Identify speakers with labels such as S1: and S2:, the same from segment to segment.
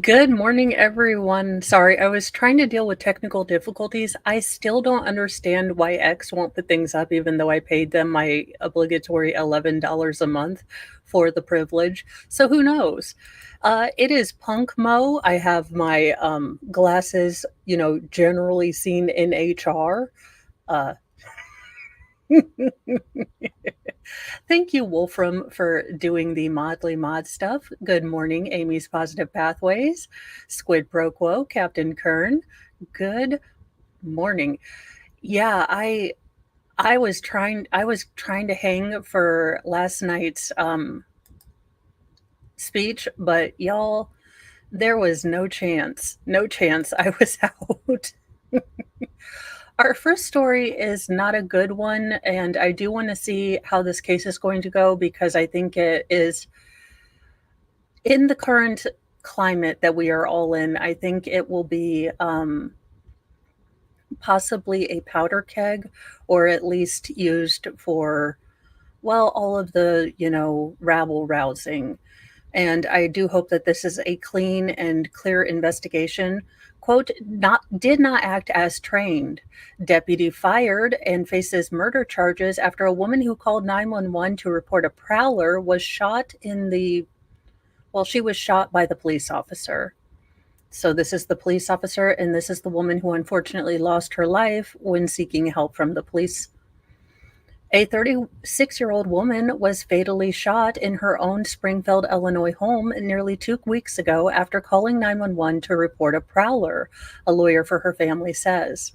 S1: Good morning, everyone. Sorry, I was trying to deal with technical difficulties. I still don't understand why X won't put things up, even though I paid them my obligatory $11 a month for the privilege. So who knows? It is Punk Mo. I have my glasses, generally seen in HR. Uh, Thank you, Wolfram, for doing the Modly Mod stuff. Good morning, Amy's Positive Pathways, Squid Pro Quo, Captain Kern. Good morning. Yeah, I was trying to hang for last night's speech, but y'all, there was no chance. No chance I was out. Our first story is not a good one, and I do want to see how this case is going to go because I think it is in the current climate that we are all in. I think it will be possibly a powder keg, or at least used for, well, all of the, rabble rousing. And I do hope that this is a clean and clear investigation. Quote, did not act as trained. Deputy fired and faces murder charges after a woman who called 911 to report a prowler was shot she was shot by the police officer. So this is the police officer, and this is the woman who unfortunately lost her life when seeking help from the police. A 36-year-old woman was fatally shot in her own Springfield, Illinois home nearly 2 weeks ago after calling 911 to report a prowler, a lawyer for her family says.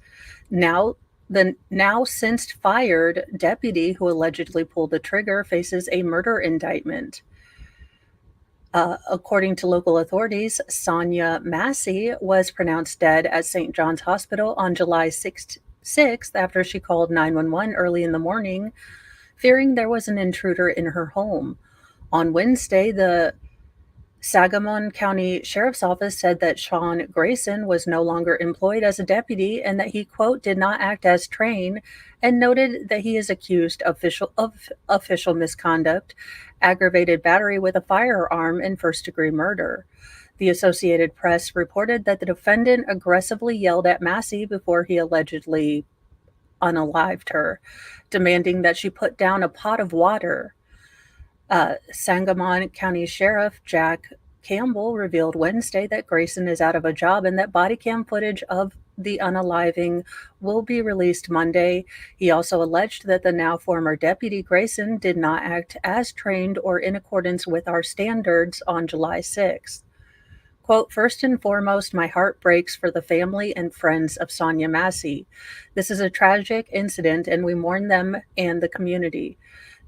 S1: The now since fired deputy who allegedly pulled the trigger faces a murder indictment. According to local authorities, Sonia Massey was pronounced dead at St. John's Hospital on July 6th after she called 911 early in the morning, fearing there was an intruder in her home. On Wednesday, the Sangamon County Sheriff's Office said that Sean Grayson was no longer employed as a deputy and that he, quote, did not act as trained, and noted that he is accused of official misconduct, aggravated battery with a firearm, and first-degree murder. The Associated Press reported that the defendant aggressively yelled at Massey before he allegedly unalived her, demanding that she put down a pot of water. Sangamon County Sheriff Jack Campbell revealed Wednesday that Grayson is out of a job and that body cam footage of the unaliving will be released Monday. He also alleged that the now former deputy Grayson did not act as trained or in accordance with our standards on July 6th. Quote, first and foremost, my heart breaks for the family and friends of Sonia Massey. This is a tragic incident and we mourn them and the community.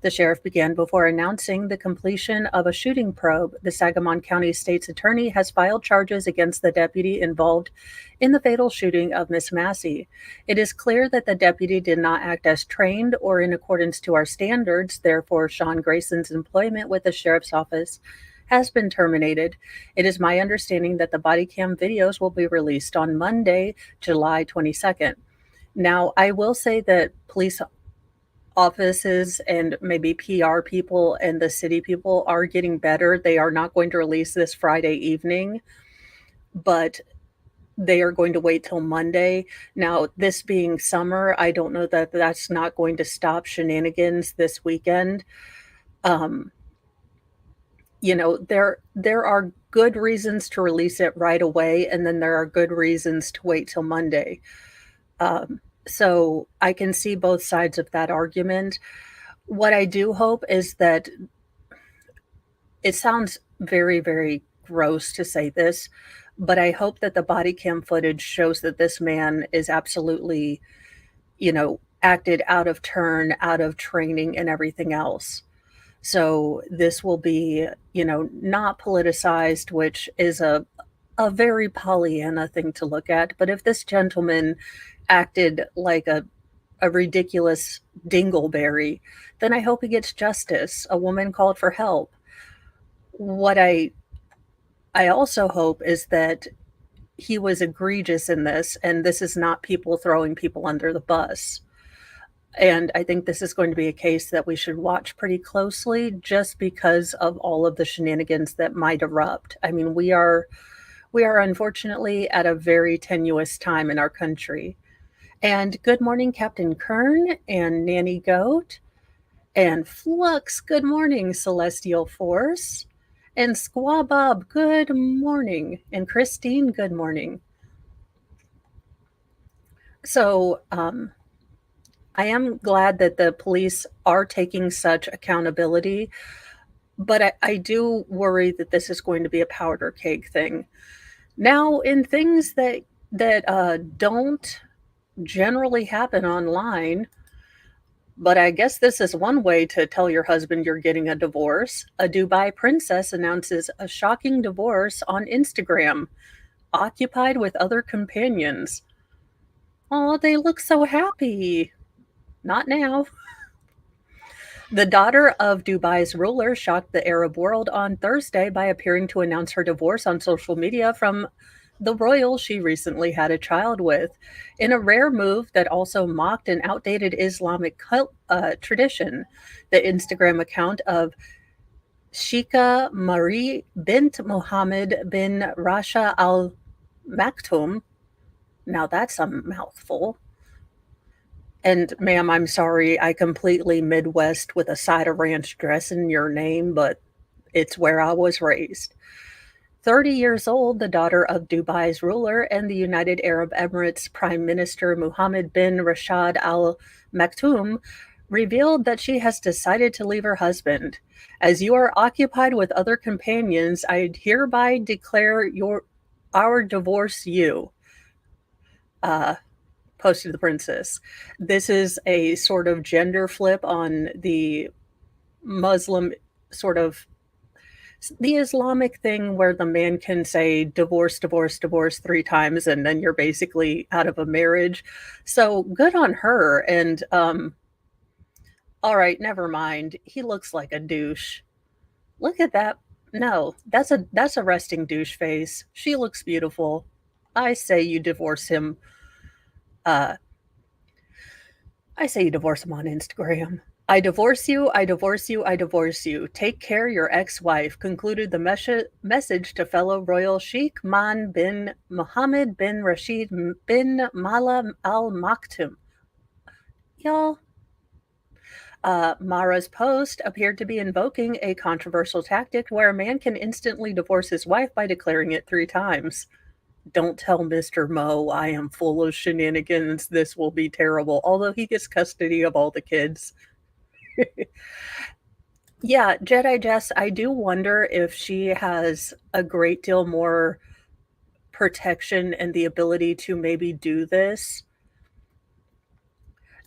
S1: The sheriff began before announcing the completion of a shooting probe. The Sangamon County State's attorney has filed charges against the deputy involved in the fatal shooting of Miss Massey. It is clear that the deputy did not act as trained or in accordance to our standards. Therefore, Sean Grayson's employment with the sheriff's office has been terminated. It is my understanding that the body cam videos will be released on Monday, July 22nd. Now, I will say that police offices and maybe PR people and the city people are getting better. They are not going to release this Friday evening, but they are going to wait till Monday. Now, this being summer, I don't know that that's not going to stop shenanigans this weekend. There are good reasons to release it right away, and then there are good reasons to wait till Monday. So I can see both sides of that argument. What I do hope is that it sounds very, very gross to say this, but I hope that the body cam footage shows that this man is absolutely, acted out of turn, out of training, and everything else. So this will be, not politicized, which is a very Pollyanna thing to look at. But if this gentleman acted like a ridiculous dingleberry, then I hope he gets justice. A woman called for help. What I also hope is that he was egregious in this, and this is not people throwing people under the bus. And I think this is going to be a case that we should watch pretty closely just because of all of the shenanigans that might erupt. I mean, we are We are unfortunately at a very tenuous time in our country. And good morning, Captain Kern and Nanny Goat. And Flux, good morning, Celestial Force. And Squabob, good morning. And Christine, good morning. So, I am glad that the police are taking such accountability, but I do worry that this is going to be a powder keg thing. Now, in things that don't generally happen online, but I guess this is one way to tell your husband you're getting a divorce. A Dubai princess announces a shocking divorce on Instagram, occupied with other companions. Oh, they look so happy. Not now. The daughter of Dubai's ruler shocked the Arab world on Thursday by appearing to announce her divorce on social media from the royal she recently had a child with, in a rare move that also mocked an outdated Islamic tradition. The Instagram account of Sheikha Marie bint Mohammed bin Rasha Al Maktoum, now that's a mouthful. And ma'am, I'm sorry, I completely Midwest with a side of ranch dressing your name, but it's where I was raised. 30 years old, the daughter of Dubai's ruler and the United Arab Emirates Prime Minister Mohammed bin Rashid Al Maktoum, revealed that she has decided to leave her husband. As you are occupied with other companions, I hereby declare our divorce you. Posted the princess. This is a sort of gender flip on the Muslim sort of the Islamic thing where the man can say divorce, divorce, divorce 3 times and then you're basically out of a marriage. So good on her. And all right, never mind. He looks like a douche. Look at that. No, that's a resting douche face. She looks beautiful. I say you divorce him. Uh I say you divorce him on Instagram. I divorce you, I divorce you, I divorce you. Take care, your ex-wife, concluded the message to fellow royal Sheikh Man bin Mohammed bin Rashid bin Mala Al Maktoum. Y'all, Mara's post appeared to be invoking a controversial tactic where a man can instantly divorce his wife by declaring it 3 times. Don't tell Mr. Mo I am full of shenanigans. This will be terrible. Although he gets custody of all the kids. Yeah, Jedi Jess, I do wonder if she has a great deal more protection and the ability to maybe do this.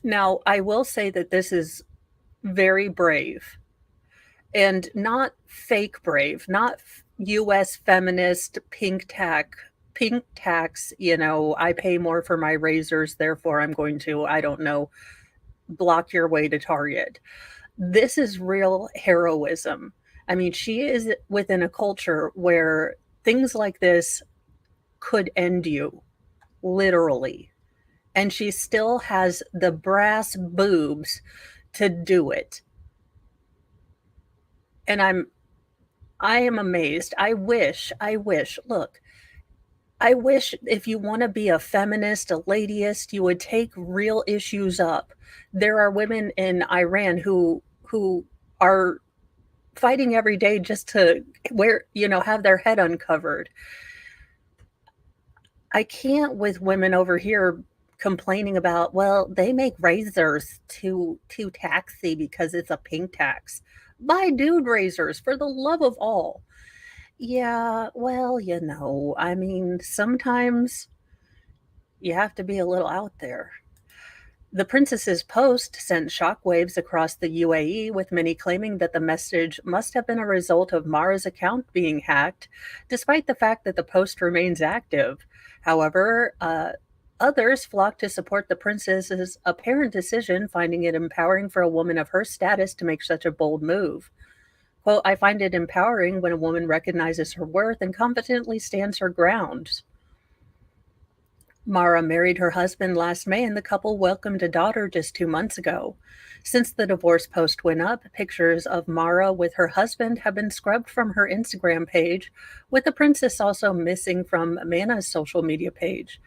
S1: Now, I will say that this is very brave and not fake brave, not US feminist pink tax, I pay more for my razors, therefore I'm going to, I don't know, block your way to Target. This is real heroism. I mean, she is within a culture where things like this could end you, literally. And she still has the brass boobs to do it. And I am amazed. Look, I wish if you want to be a feminist, a ladyist, you would take real issues up. There are women in Iran who are fighting every day just to have their head uncovered. I can't with women over here complaining about, well, they make razors too taxy because it's a pink tax. Buy dude razors for the love of all. Yeah, well, I mean, sometimes you have to be a little out there. The princess's post sent shockwaves across the UAE, with many claiming that the message must have been a result of Mara's account being hacked, despite the fact that the post remains active. However, others flocked to support the princess's apparent decision, finding it empowering for a woman of her status to make such a bold move. Quote, I find it empowering when a woman recognizes her worth and confidently stands her ground. Mara married her husband last May, and the couple welcomed a daughter just 2 months ago. Since the divorce post went up, pictures of Mara with her husband have been scrubbed from her Instagram page, with the princess also missing from Mana's social media page.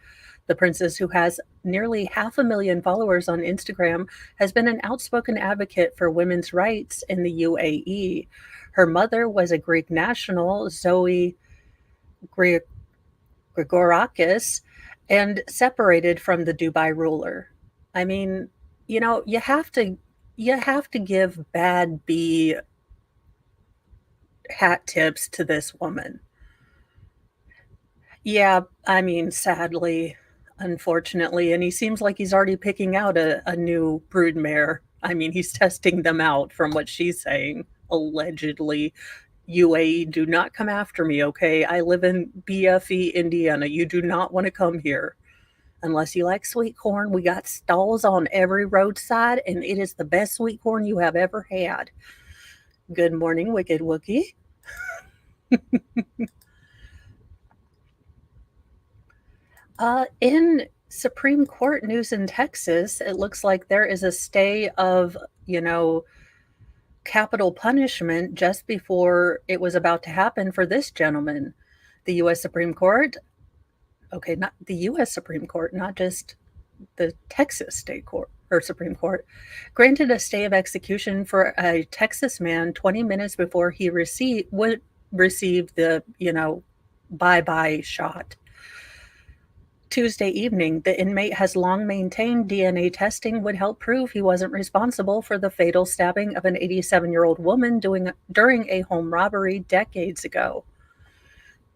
S1: The princess, who has nearly 500,000 followers on Instagram, has been an outspoken advocate for women's rights in the UAE. Her mother was a Greek national, Zoe Grigorakis, and separated from the Dubai ruler. I mean, you have to give bad B hat tips to this woman. Yeah, I mean, sadly, unfortunately, and he seems like he's already picking out a new broodmare. I mean, he's testing them out from what she's saying, allegedly. UAE, do not come after me, okay? I live in BFE, Indiana. You do not want to come here. Unless you like sweet corn, we got stalls on every roadside, and it is the best sweet corn you have ever had. Good morning, Wicked Wookie. In Supreme Court news in Texas, it looks like there is a stay of, you know, capital punishment just before it was about to happen for this gentleman. The U.S. Supreme Court, okay, not the U.S. Supreme Court, not just the Texas State Court or Supreme Court, granted a stay of execution for a Texas man 20 minutes before he would receive the, bye-bye shot. Tuesday evening, the inmate has long maintained DNA testing would help prove he wasn't responsible for the fatal stabbing of an 87-year-old woman during a home robbery decades ago.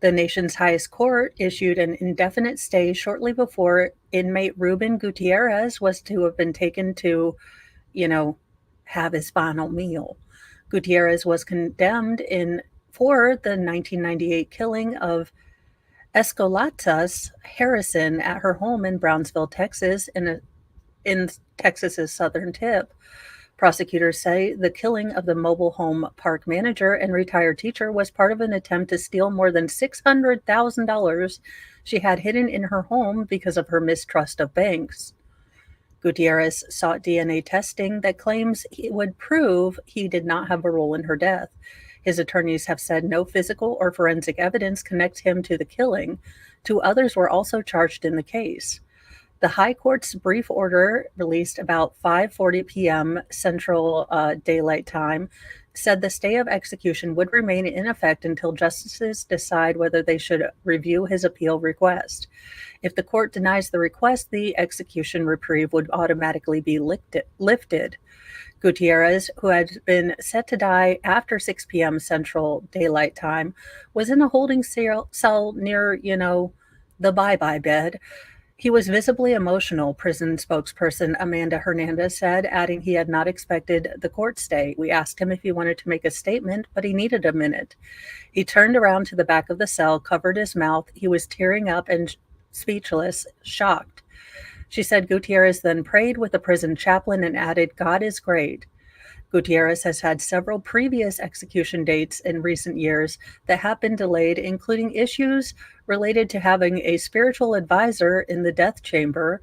S1: The nation's highest court issued an indefinite stay shortly before inmate Ruben Gutierrez was to have been taken to, have his final meal. Gutierrez was condemned for the 1998 killing of Escolatas Harrison at her home in Brownsville, Texas, in Texas's southern tip. Prosecutors say the killing of the mobile home park manager and retired teacher was part of an attempt to steal more than $600,000 she had hidden in her home because of her mistrust of banks. Gutierrez sought DNA testing that claims it would prove he did not have a role in her death. His attorneys have said no physical or forensic evidence connects him to the killing. Two others were also charged in the case. The High Court's brief order, released about 5:40 p.m. Central Daylight Time, said the stay of execution would remain in effect until justices decide whether they should review his appeal request. If the court denies the request, the execution reprieve would automatically be lifted. Gutierrez, who had been set to die after 6 p.m. Central Daylight Time, was in a holding cell near, the bye-bye bed. He was visibly emotional, prison spokesperson Amanda Hernandez said, adding he had not expected the court stay. We asked him if he wanted to make a statement, but he needed a minute. He turned around to the back of the cell, covered his mouth. He was tearing up and speechless, shocked. She said Gutierrez then prayed with the prison chaplain and added, God is great. Gutierrez has had several previous execution dates in recent years that have been delayed, including issues related to having a spiritual advisor in the death chamber.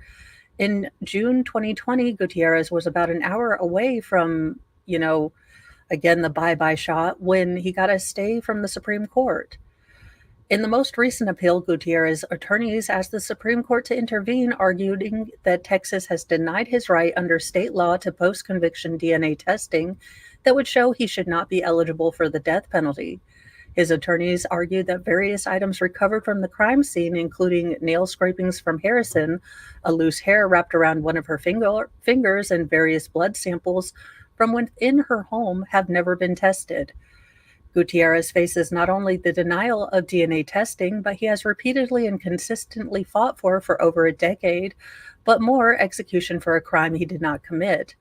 S1: In June 2020, Gutierrez was about an hour away from, again, the bye-bye shot when he got a stay from the Supreme Court. In the most recent appeal, Gutierrez's attorneys asked the Supreme Court to intervene, arguing that Texas has denied his right under state law to post-conviction DNA testing that would show he should not be eligible for the death penalty. His attorneys argued that various items recovered from the crime scene, including nail scrapings from Harrison, a loose hair wrapped around one of her fingers, and various blood samples from within her home, have never been tested. Gutierrez faces not only the denial of DNA testing, but he has repeatedly and consistently fought for over a decade, but more, execution for a crime he did not commit.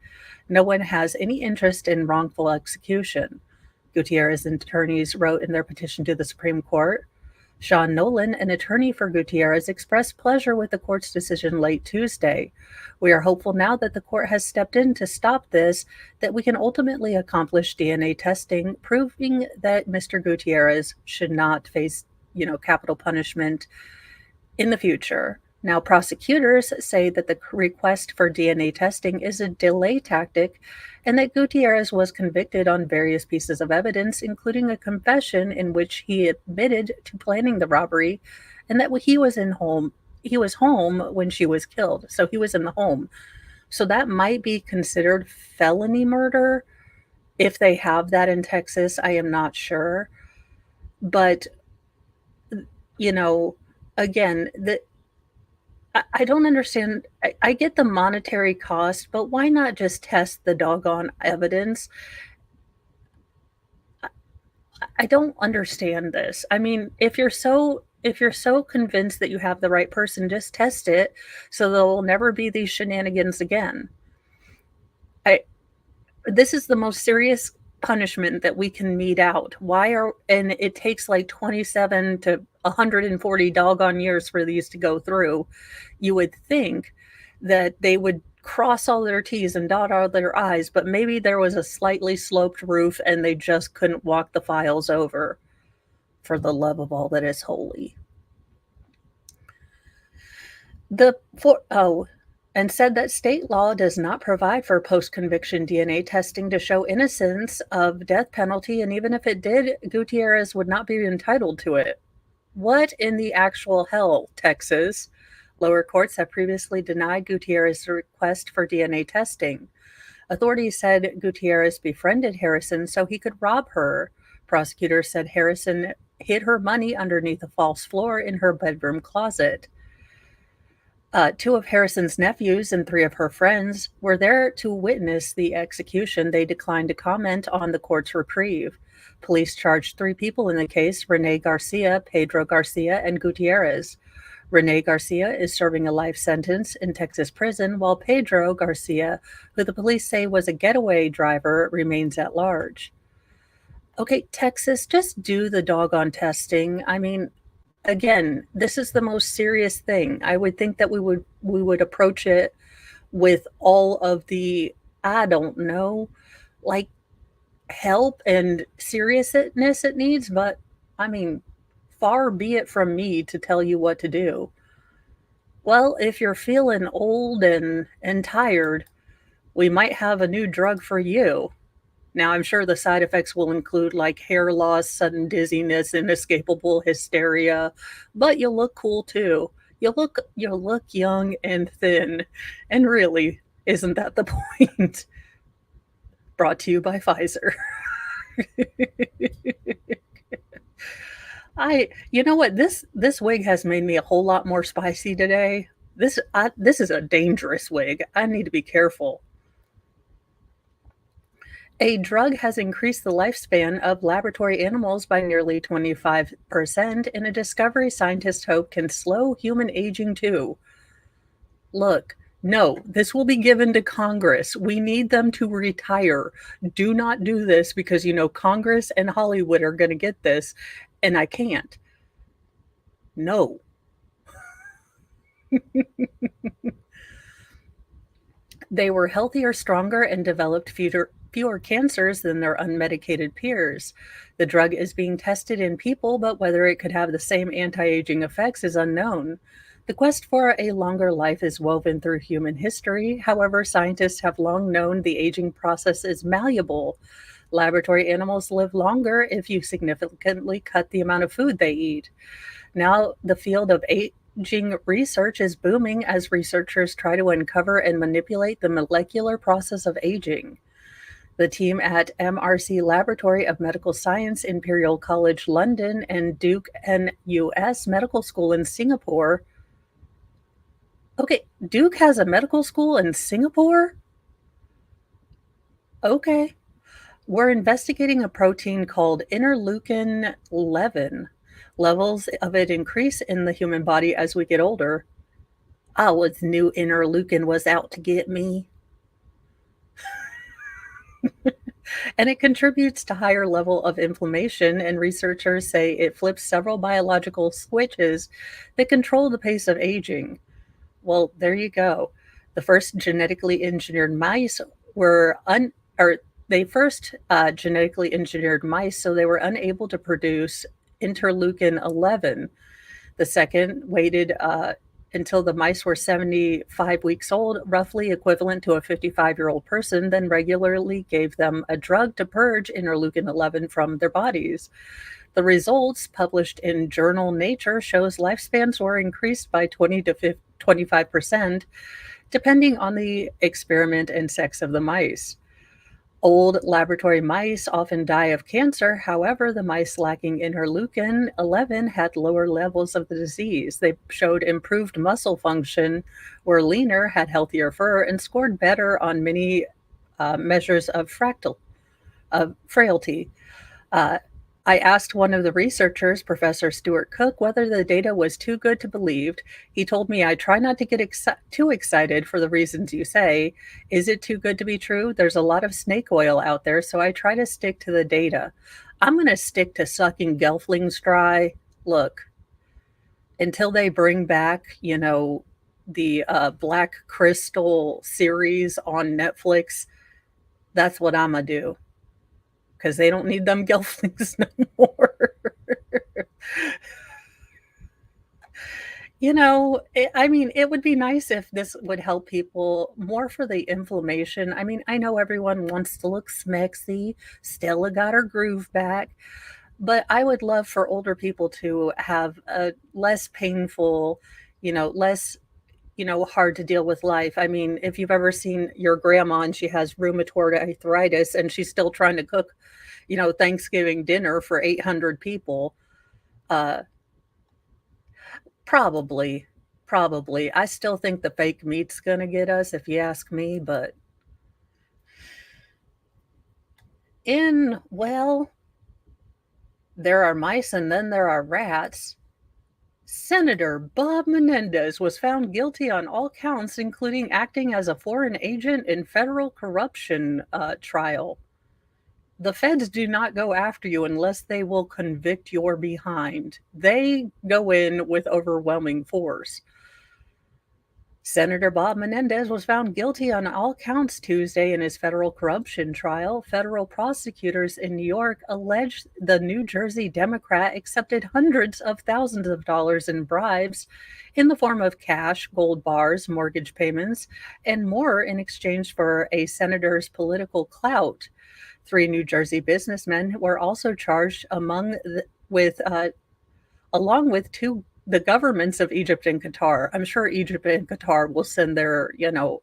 S1: No one has any interest in wrongful execution, Gutierrez's attorneys wrote in their petition to the Supreme Court. Sean Nolan, an attorney for Gutierrez, expressed pleasure with the court's decision late Tuesday. We are hopeful now that the court has stepped in to stop this, that we can ultimately accomplish DNA testing, proving that Mr. Gutierrez should not face, capital punishment in the future. Now, prosecutors say that the request for DNA testing is a delay tactic and that Gutierrez was convicted on various pieces of evidence, including a confession in which he admitted to planning the robbery and that he was home when she was killed. So he was in the home. So that might be considered felony murder if they have that in Texas. I am not sure. But, you know, again, I don't understand. I get the monetary cost, but why not just test the doggone evidence? I don't understand this. I mean, if you're so convinced that you have the right person, just test it so there will never be these shenanigans again. I This is the most serious punishment that we can mete out. Why are and it takes like 27 to 140 doggone years for these to go through. You would think that they would cross all their T's and dot all their I's, but maybe there was a slightly sloped roof and they just couldn't walk the files over for the love of all that is holy. And said that state law does not provide for post-conviction DNA testing to show innocence of death penalty, and even if it did, Gutierrez would not be entitled to it. What in the actual hell, Texas? Lower courts have previously denied Gutierrez's request for DNA testing. Authorities said Gutierrez befriended Harrison so he could rob her. Prosecutors said Harrison hid her money underneath a false floor in her bedroom closet. Two of Harrison's nephews and three of her friends were there to witness the execution. They declined to comment on the court's reprieve. Police charged three people in the case: Rene Garcia, Pedro Garcia, and Gutierrez. Rene Garcia is serving a life sentence in Texas prison, while Pedro Garcia, who the police say was a getaway driver, remains at large. Okay, Texas, just do the doggone testing. I mean, again, this is the most serious thing. I would think that we would approach it with all of the, I don't know, like, help and seriousness it needs, but I mean, far be it from me to tell you what to do. Well, if you're feeling old and tired, we might have a new drug for you. Now, I'm sure the side effects will include like hair loss, sudden dizziness, inescapable hysteria, but you'll look cool too. You'll look young and thin. And really, isn't that the point? Brought to you by Pfizer. You know what? This wig has made me a whole lot more spicy today. This is a dangerous wig. I need to be careful. A drug has increased the lifespan of laboratory animals by nearly 25%, and a discovery scientists hope can slow human aging too. Look, no, this will be given to Congress. We need them to retire. Do not do this because you know Congress and Hollywood are going to get this, and I can't. No. They were healthier, stronger, and developed fewer cancers than their unmedicated peers. The drug is being tested in people, but whether it could have the same anti aging effects is unknown. The quest for a longer life is woven through human history. However, scientists have long known the aging process is malleable. Laboratory animals live longer if you significantly cut the amount of food they eat. Now, the field of aging research is booming as researchers try to uncover and manipulate the molecular process of aging. The team at MRC Laboratory of Medical Science, Imperial College London, and Duke NUS Medical School in Singapore. Okay, Duke has a medical school in Singapore? Okay. We're investigating a protein called interleukin 11. Levels of it increase in the human body as we get older. I was knew interleukin was out to get me. And it contributes to higher level of inflammation, and researchers say it flips several biological switches that control the pace of aging. Well, there you go. The first genetically engineered mice were they first genetically engineered mice, so they were unable to produce interleukin 11. The second waited until the mice were 75 weeks old, roughly equivalent to a 55-year-old person, then regularly gave them a drug to purge interleukin 11 from their bodies. The results, published in journal Nature, shows lifespans were increased by 20 to 25%, depending on the experiment and sex of the mice. Old laboratory mice often die of cancer. However, the mice lacking interleukin 11 had lower levels of the disease. They showed improved muscle function, were leaner, had healthier fur, and scored better on many measures of frailty. Uh, I asked one of the researchers, Professor Stuart Cook, whether the data was too good to believe. He told me, I try not to get too excited for the reasons you say. Is it too good to be true? There's a lot of snake oil out there, so I try to stick to the data. I'm going to stick to sucking gelflings dry. Look, until they bring back, the Black Crystal series on Netflix, that's what I'm going to do. Because they don't need them gelflings no more. It would be nice if this would help people more for the inflammation. I mean, I know everyone wants to look smexy, Stella got her groove back, but I would love for older people to have a less painful, less, hard to deal with life. I mean, if you've ever seen your grandma and she has rheumatoid arthritis and she's still trying to cook, Thanksgiving dinner for 800 people, uh, probably, probably. I still think the fake meat's gonna get us, if you ask me, but well, there are mice and then there are rats. Senator Bob Menendez was found guilty on all counts, including acting as a foreign agent in federal corruption trial. The feds do not go after you unless they will convict your behind. They go in with overwhelming force. Senator Bob Menendez was found guilty on all counts Tuesday in his federal corruption trial. Federal prosecutors in New York alleged the New Jersey Democrat accepted hundreds of thousands of dollars in bribes in the form of cash, gold bars, mortgage payments, and more in exchange for a senator's political clout. 3 New Jersey businessmen were also charged along with the governments of Egypt and Qatar. I'm sure Egypt and Qatar will send their,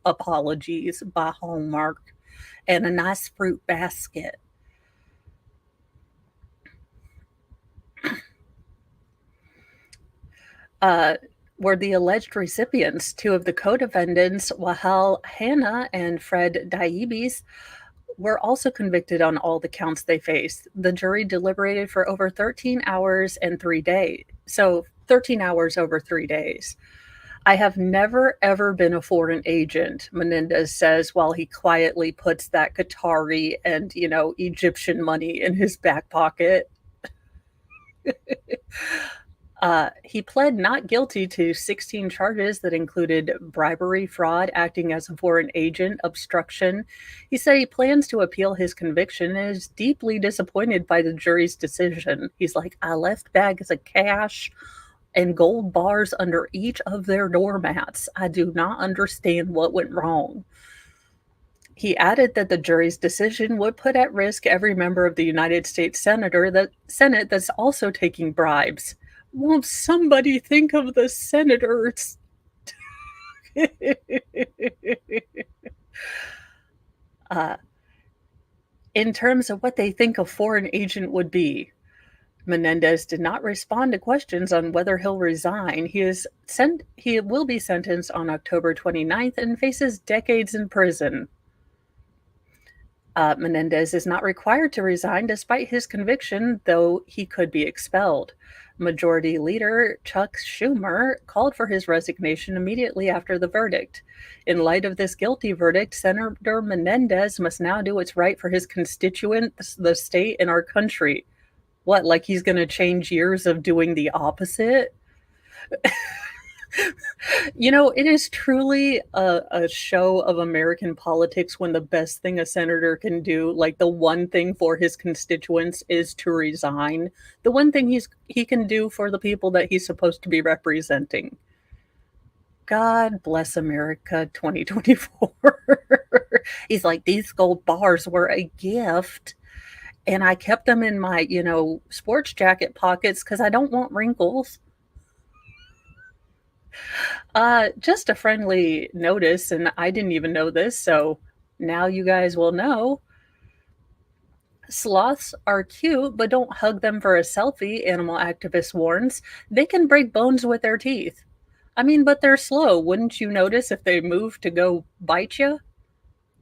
S1: apologies by Hallmark and a nice fruit basket. Were the alleged recipients. 2 of the co-defendants, Wahal Hanna and Fred Diebes, were also convicted on all the counts they faced. The jury deliberated for over 13 hours and 3 days. So 13 hours over 3 days. I have never, ever been a foreign agent, Menendez says, while he quietly puts that Qatari and, Egyptian money in his back pocket. He pled not guilty to 16 charges that included bribery, fraud, acting as a foreign agent, obstruction. He said he plans to appeal his conviction and is deeply disappointed by the jury's decision. He's like, I left bags of cash and gold bars under each of their doormats. I do not understand what went wrong. He added that the jury's decision would put at risk every member of the United States Senate that's also taking bribes. Won't somebody think of the senators? In terms of what they think a foreign agent would be, Menendez did not respond to questions on whether he'll resign. He will be sentenced on October 29th and faces decades in prison. Menendez is not required to resign despite his conviction, though he could be expelled. Majority Leader Chuck Schumer called for his resignation immediately after the verdict. In light of this guilty verdict, Senator Menendez must now do what's right for his constituents, the state, and our country. What, like he's going to change years of doing the opposite? It is truly a show of American politics when the best thing a senator can do, like the one thing for his constituents, is to resign. The one thing he can do for the people that he's supposed to be representing. God bless America 2024. He's like, "These gold bars were a gift, and I kept them in my, sports jacket pockets because I don't want wrinkles." Just a friendly notice, and I didn't even know this, so now you guys will know. Sloths are cute, but don't hug them for a selfie, animal activist warns. They can break bones with their teeth. I mean, but they're slow. Wouldn't you notice if they move to go bite you?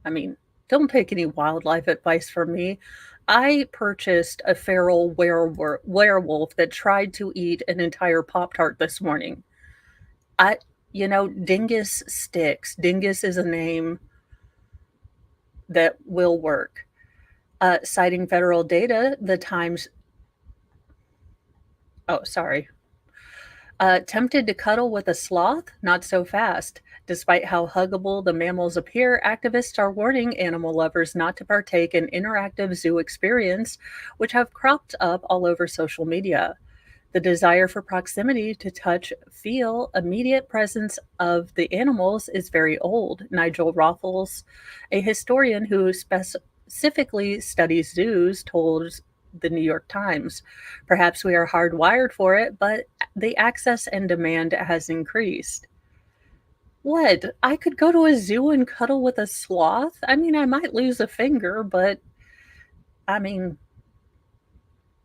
S1: I mean, don't take any wildlife advice from me. I purchased a feral werewolf that tried to eat an entire Pop Tart this morning. I, Dingus sticks. Dingus is a name that will work. Citing federal data, the Times, oh, sorry. Tempted to cuddle with a sloth? Not so fast. Despite how huggable the mammals appear, activists are warning animal lovers not to partake in interactive zoo experience, which have cropped up all over social media. The desire for proximity to touch, feel, immediate presence of the animals is very old. Nigel Rothels, a historian who specifically studies zoos, told the New York Times. Perhaps we are hardwired for it, but the access and demand has increased. What? I could go to a zoo and cuddle with a sloth? I mean, I might lose a finger, but I mean,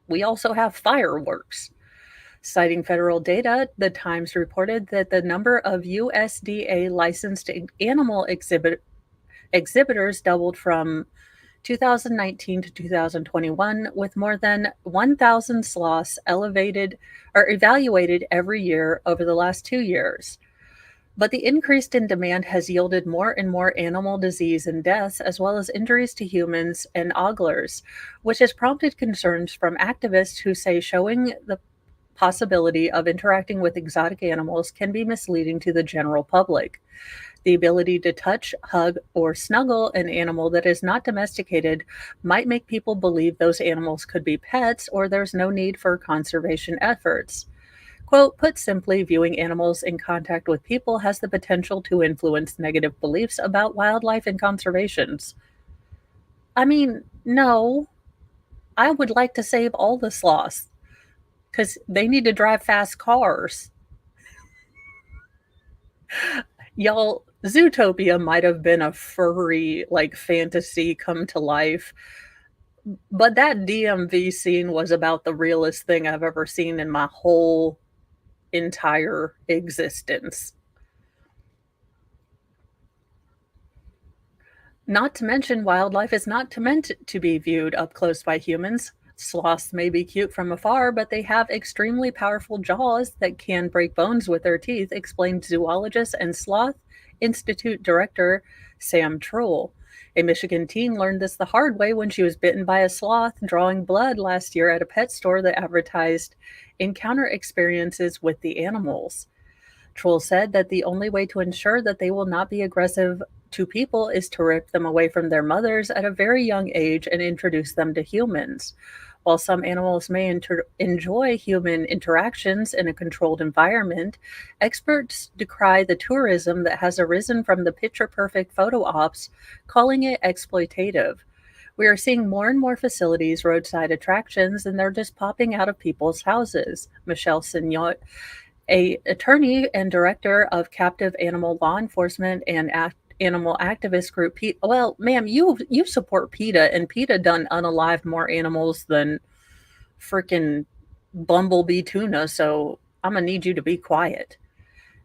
S1: we also have fireworks. Citing federal data, the Times reported that the number of USDA licensed animal exhibitors doubled from 2019 to 2021, with more than 1,000 sloths elevated or evaluated every year over the last 2 years. But the increase in demand has yielded more and more animal disease and deaths, as well as injuries to humans and oglers, which has prompted concerns from activists who say showing the possibility of interacting with exotic animals can be misleading to the general public. The ability to touch, hug, or snuggle an animal that is not domesticated might make people believe those animals could be pets or there's no need for conservation efforts. Quote, put simply, viewing animals in contact with people has the potential to influence negative beliefs about wildlife and conservations. I mean, no, I would like to save all the sloths because they need to drive fast cars. Y'all, Zootopia might have been a furry, like, fantasy come to life, but that DMV scene was about the realest thing I've ever seen in my whole entire existence. Not to mention, wildlife is not meant to be viewed up close by humans. Sloths may be cute from afar, but they have extremely powerful jaws that can break bones with their teeth, explained zoologist and Sloth Institute director Sam Troll. A Michigan teen learned this the hard way when she was bitten by a sloth drawing blood last year at a pet store that advertised encounter experiences with the animals. Troll said that the only way to ensure that they will not be aggressive to people is to rip them away from their mothers at a very young age and introduce them to humans. While some animals may enjoy human interactions in a controlled environment, experts decry the tourism that has arisen from the picture perfect photo ops, calling it exploitative. We are seeing more and more facilities, roadside attractions, and they're just popping out of people's houses. Michelle Signot, a attorney and director of captive animal law enforcement and animal activist group. Well, ma'am, you support PETA, and PETA done unalive more animals than freaking bumblebee tuna. So I'm gonna need you to be quiet.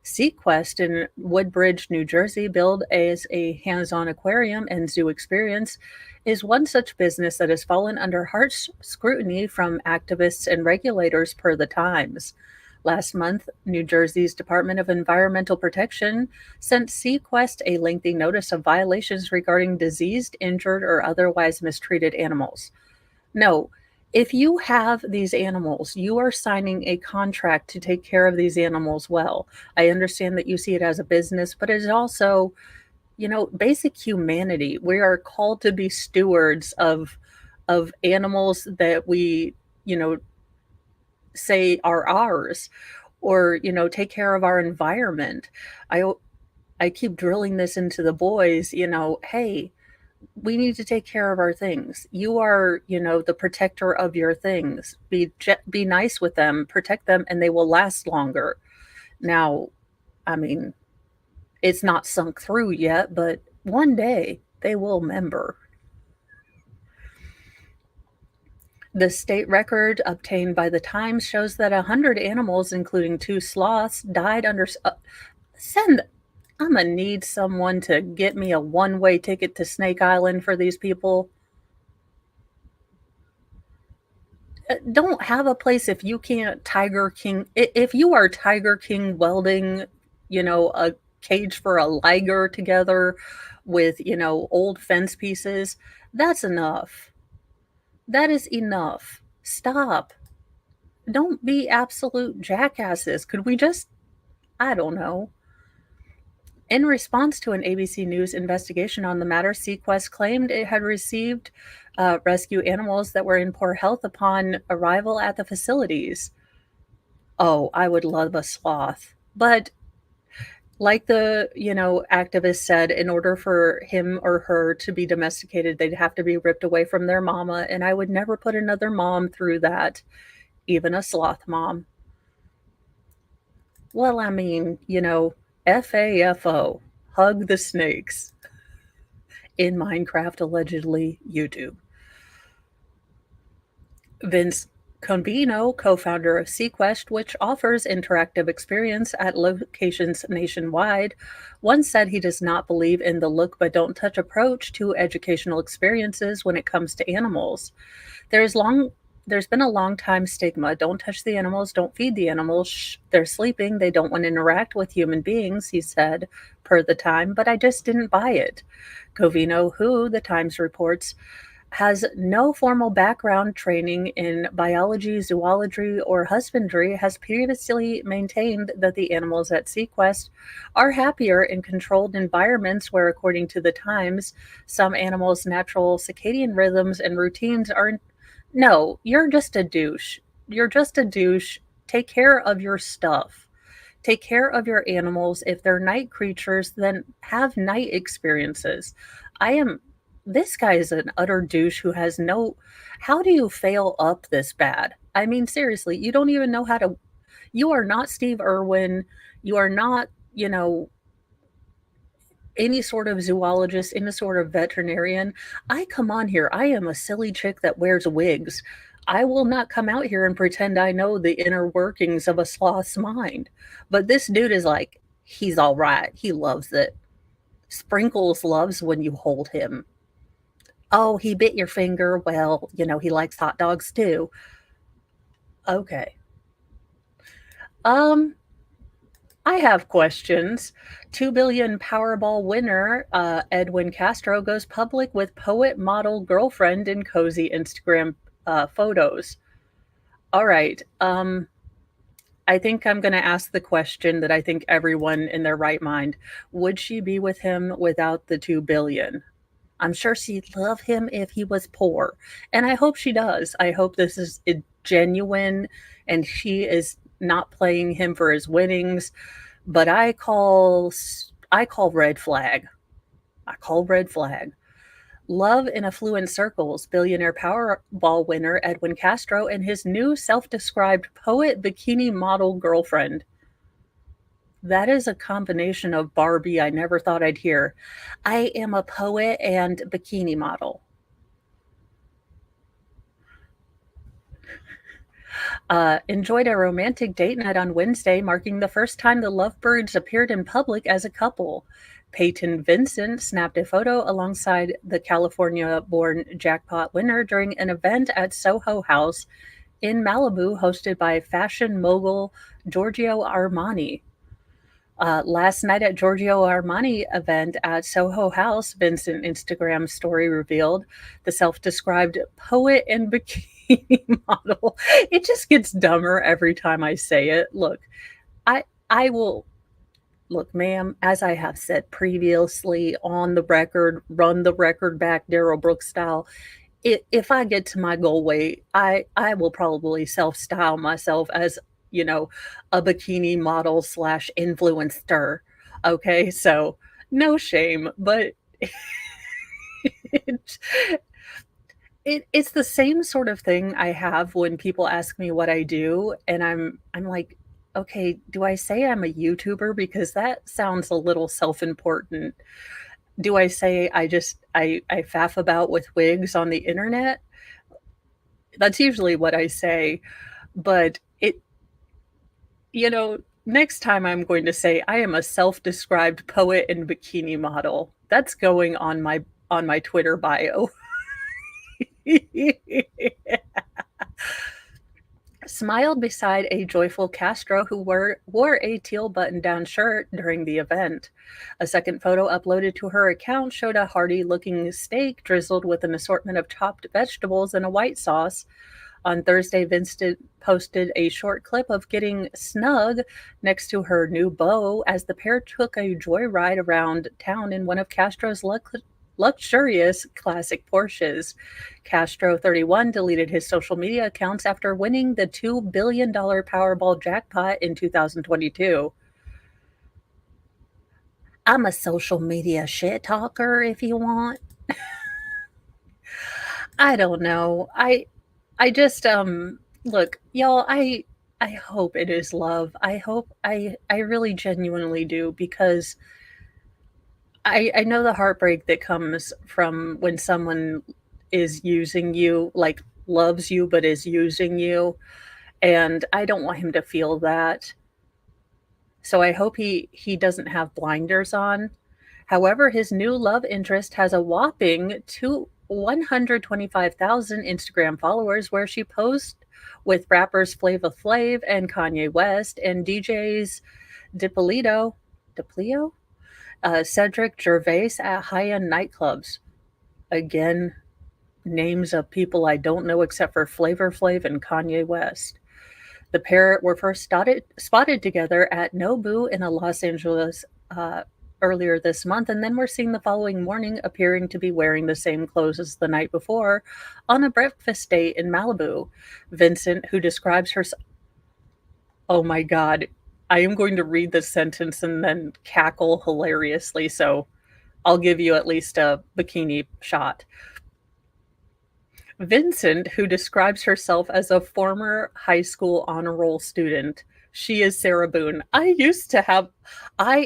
S1: SeaQuest in Woodbridge, New Jersey, billed as a hands-on aquarium and zoo experience, is one such business that has fallen under harsh scrutiny from activists and regulators per the Times. Last month, New Jersey's Department of Environmental Protection sent SeaQuest a lengthy notice of violations regarding diseased, injured, or otherwise mistreated animals. No, if you have these animals, you are signing a contract to take care of these animals well. I understand that you see it as a business, but it is also, basic humanity. We are called to be stewards of animals that we, you know, say are ours. or, take care of our environment. I keep drilling this into the boys, hey, we need to take care of our things. You are, the protector of your things. Be nice with them, protect them, and they will last longer. Now, I mean, it's not sunk through yet, but one day they will remember. The state record obtained by the Times shows that 100 animals, including 2 sloths, died under. Send. I'm gonna need someone to get me a one-way ticket to Snake Island for these people. Don't have a place if you can't Tiger King. If you are Tiger King welding, a cage for a liger together with, old fence pieces, that's enough. That is enough. Stop. Don't be absolute jackasses. Could we just, I don't know. In response to an ABC News investigation on the matter, Sequest claimed it had received rescue animals that were in poor health upon arrival at the facilities. Oh, I would love a sloth. But like the, activist said, in order for him or her to be domesticated, they'd have to be ripped away from their mama. And I would never put another mom through that, even a sloth mom. Well, I mean, FAFO, hug the snakes. In Minecraft, allegedly, YouTube. Vince Convino, co-founder of Sequest, which offers interactive experience at locations nationwide, once said he does not believe in the look but don't touch approach to educational experiences when it comes to animals. There's been a long time stigma. Don't touch the animals, don't feed the animals. Shh, they're sleeping, they don't want to interact with human beings, he said, per the Time, but I just didn't buy it. Covino, who, the Times reports, has no formal background training in biology, zoology, or husbandry, has previously maintained that the animals at Sequest are happier in controlled environments where, according to the Times, some animals' natural circadian rhythms and routines are. No, you're just a douche. You're just a douche. Take care of your stuff. Take care of your animals. If they're night creatures, then have night experiences. I am. This guy is an utter douche who has no. How do you fail up this bad? I mean, seriously, you don't even know how to. You are not Steve Irwin. You are not, any sort of zoologist, any sort of veterinarian. I come on here. I am a silly chick that wears wigs. I will not come out here and pretend I know the inner workings of a sloth's mind. But this dude is like, he's all right. He loves it. Sprinkles loves when you hold him. Oh, he bit your finger. Well, he likes hot dogs too. Okay. Um, I have questions. 2 billion Powerball winner Edwin Castro goes public with poet model girlfriend in cozy Instagram photos. All right. I think I'm going to ask the question that I think everyone in their right mind, would she be with him without the 2 billion? I'm sure she'd love him if he was poor. And I hope she does. I hope this is genuine and she is not playing him for his winnings. But I call red flag. I call red flag. Love in affluent circles, billionaire Powerball winner Edwin Castro and his new self-described poet bikini model girlfriend. That is a combination of Barbie I never thought I'd hear. I am a poet and bikini model. Enjoyed a romantic date night on Wednesday, marking the first time the Lovebirds appeared in public as a couple. Peyton Vincent snapped a photo alongside the California-born jackpot winner during an event at Soho House in Malibu hosted by fashion mogul Giorgio Armani. Last night at Giorgio Armani event at Soho House, Vincent Instagram story revealed the self-described poet and bikini model. It just gets dumber every time I say it. Look, I will look, ma'am, as I have said previously on the record, run the record back Daryl Brooks style. If I get to my goal weight, I will probably self-style myself as a bikini model slash influencer. Okay, so no shame, but it, it's the same sort of thing I have when people ask me what I do, and I'm like, okay, do I say I'm a YouTuber because that sounds a little self-important? Do I say I faff about with wigs on the internet? That's usually what I say, but next time I'm going to say I am a self-described poet and bikini model. That's going on my Twitter bio. Smiled beside a joyful Castro who wore a teal button down shirt during the event. A second photo uploaded to her account showed a hearty looking steak drizzled with an assortment of chopped vegetables and a white sauce. On Thursday, Vincent posted a short clip of getting snug next to her new beau as the pair took a joyride around town in one of Castro's luxurious classic Porsches. Castro, 31, deleted his social media accounts after winning the $2 billion Powerball jackpot in 2022. I'm a social media shit talker if you want. I don't know. I just look, y'all, I hope it is love. I really genuinely do because I know the heartbreak that comes from when someone is using you, like loves you but is using you, and I don't want him to feel that. So I hope he doesn't have blinders on. However, his new love interest has a whopping 125,000 Instagram followers where she posed with rappers Flava Flav and Kanye West and DJs Dipolito, Cedric Gervais at high-end nightclubs. Again, names of people I don't know except for Flavor Flav and Kanye West. The pair were first spotted together at Nobu in Los Angeles earlier this month, and then were seen the following morning appearing to be wearing the same clothes as the night before on a breakfast date in Malibu. Vincent, who describes herself, oh my God, I am going to read this sentence and then cackle hilariously, so I'll give you at least a bikini shot. Vincent, who describes herself as a former high school honor roll student. She is Sarah Boone. I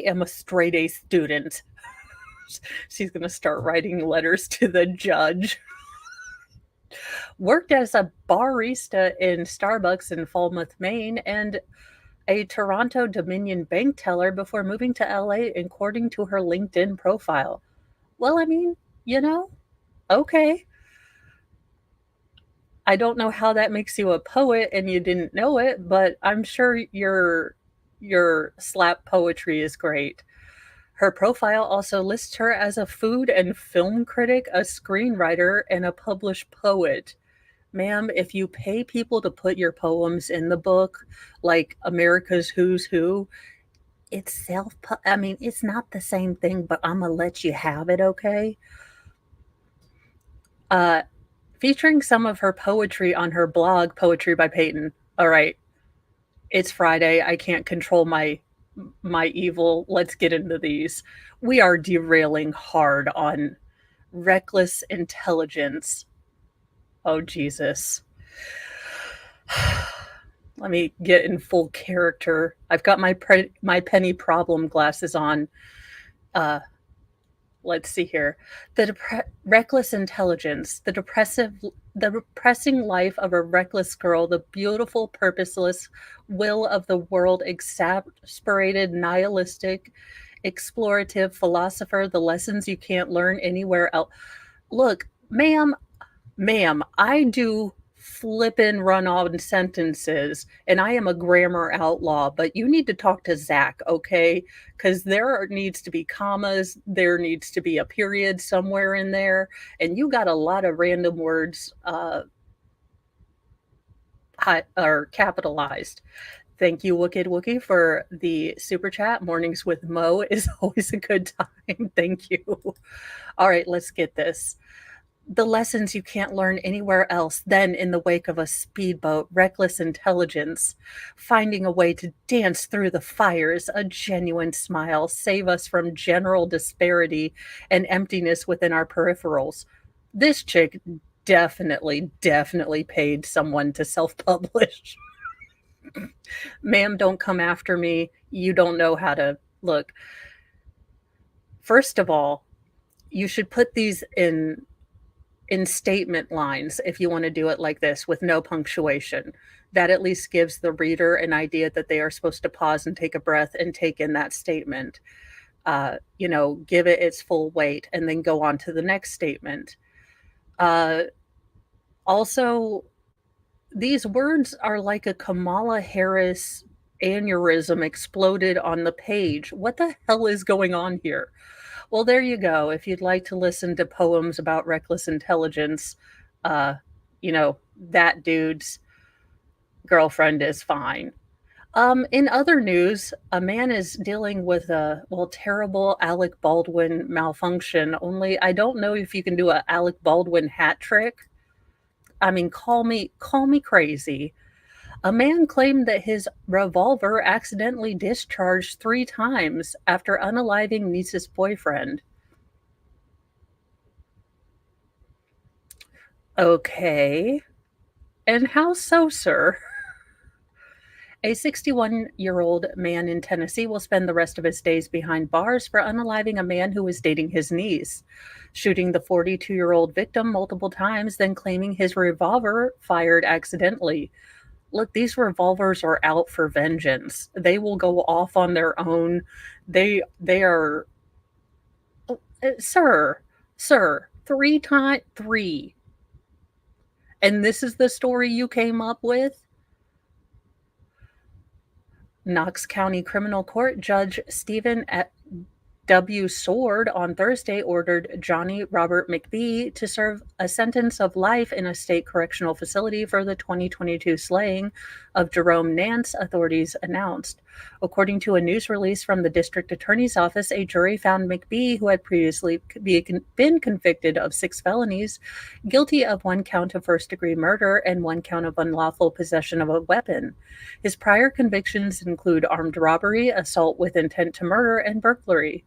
S1: am a straight A student. She's going to start writing letters to the judge. Worked as a barista in Starbucks in Falmouth, Maine, and a Toronto Dominion bank teller before moving to LA, according to her LinkedIn profile. Well, I mean, okay. I don't know how that makes you a poet and you didn't know it, but I'm sure your slap poetry is great. Her profile also lists her as a food and film critic, a screenwriter, and a published poet. Ma'am, if you pay people to put your poems in the book, like America's Who's Who, it's I mean, it's not the same thing, but I'm gonna let you have it, okay? Featuring some of her poetry on her blog, Poetry by Peyton. All right, it's Friday. I can't control my evil. Let's get into these. We are derailing hard on reckless intelligence. Oh, Jesus. Let me get in full character. I've got my penny problem glasses on. Let's see here. Reckless intelligence, the depressing life of a reckless girl, the beautiful, purposeless will of the world, exasperated, nihilistic, explorative philosopher, the lessons you can't learn anywhere else. Look, ma'am, I do flippin' run on sentences and I am a grammar outlaw, but you need to talk to Zach, okay? Because there needs to be commas, there needs to be a period somewhere in there, and you got a lot of random words are capitalized. Thank you, Wicked Wookie, for the super chat. Mornings with Mo is always a good time. Thank you. All right, let's get this. the lessons you can't learn anywhere else, then in the wake of a speedboat, reckless intelligence, finding a way to dance through the fires, a genuine smile, save us from general disparity and emptiness within our peripherals. This chick definitely paid someone to self-publish. Ma'am, don't come after me. You don't know how to look. First of all, you should put these in statement lines if you want to do it like this with no punctuation. That at least gives the reader an idea that they are supposed to pause and take a breath and take in that statement. Give it its full weight and then go on to the next statement. Uh, Also, these words are like a Kamala Harris aneurysm exploded on the page. What the hell is going on here? Well, there you go. If you'd like to listen to poems about reckless intelligence, uh, that dude's girlfriend is fine. In other news, a man is dealing with a terrible Alec Baldwin malfunction. Only I don't know if you can do a Alec Baldwin hat trick. I mean, call me crazy. A man claimed that his revolver accidentally discharged 3 times after unaliving niece's boyfriend. Okay. And how so, sir? A 61-year-old man in Tennessee will spend the rest of his days behind bars for unaliving a man who was dating his niece, shooting the 42-year-old victim multiple times, then claiming his revolver fired accidentally. Look, these revolvers are out for vengeance. They will go off on their own. They are sir, sir, three. And this is the story you came up with? Knox County Criminal Court Judge Stephen W. Sword on Thursday ordered Johnny Robert McBee to serve a sentence of life in a state correctional facility for the 2022 slaying of Jerome Nance, authorities announced. According to a news release from the district attorney's office, a jury found McBee, who had previously been convicted of 6 felonies, guilty of 1 count of first-degree murder and 1 count of unlawful possession of a weapon. His prior convictions include armed robbery, assault with intent to murder, and burglary.